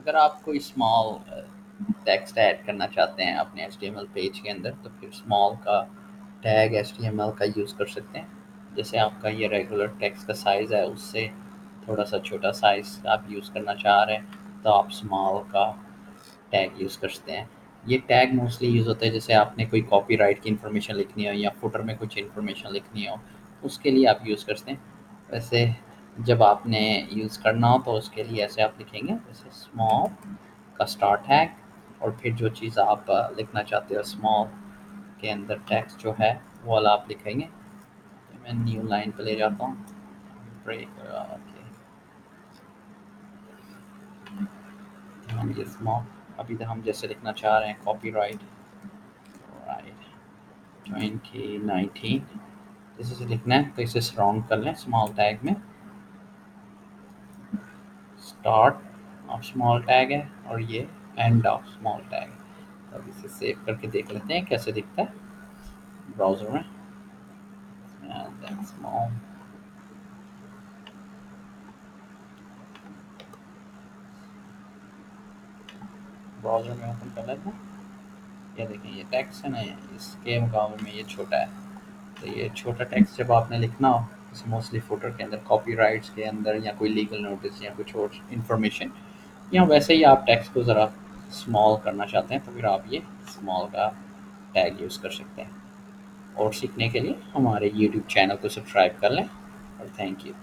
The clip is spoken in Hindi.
अगर आप कोई स्मॉल टेक्स्ट ऐड करना चाहते हैं अपने एचटीएमएल पेज के अंदर, तो फिर स्मॉल का टैग एचटीएमएल का यूज़ कर सकते हैं। जैसे आपका ये रेगुलर टेक्स्ट का साइज़ है, उससे थोड़ा सा छोटा साइज़ आप यूज़ करना चाह रहे हैं, तो आप स्मॉल का टैग यूज़ कर सकते हैं। ये टैग मोस्टली यूज़ होता है जैसे आपने कोई कॉपीराइट की इन्फॉर्मेशन लिखनी हो या फुटर में कुछ इन्फॉर्मेशन लिखनी हो, उसके लिए आप यूज़ कर सकते हैं। वैसे जब आपने यूज़ करना हो तो उसके लिए ऐसे आप लिखेंगे, जैसे स्मॉल का स्टार टैग और फिर जो चीज़ आप लिखना चाहते हो स्मॉल के अंदर टेक्स्ट जो है वो वाला आप लिखेंगे। तो मैं न्यू लाइन पे ले जाता हूँ, ब्रेक ओके, हम ये स्मॉल अभी तो हम जैसे लिखना चाह रहे हैं कॉपीराइट राइट 2019, जैसे से लिखना है तो इसे राउंड कर लें स्मॉल टैग में। स्टार्ट ऑफ स्मॉल टैग है और ये एंड ऑफ स्मॉल टैग है। तो अब इसे सेव करके देख लेते हैं कैसे दिखता है ब्राउज़र में। एंड देन स्मॉल, ब्राउज़र में ओपन कर लेते हैं। ये देखें ये टेक्स्ट है ना, इसके मुकाबले में ये छोटा है। तो ये छोटा टेक्स्ट जब आपने लिखना हो, जैसे मोस्टली फुटर के अंदर, कॉपीराइट्स के अंदर, या कोई लीगल नोटिस या कुछ और इन्फॉर्मेशन, या वैसे ही आप टेक्स्ट को ज़रा स्मॉल करना चाहते हैं, तो फिर आप ये स्मॉल का टैग यूज़ कर सकते हैं। और सीखने के लिए हमारे यूट्यूब चैनल को सब्सक्राइब कर लें और थैंक यू।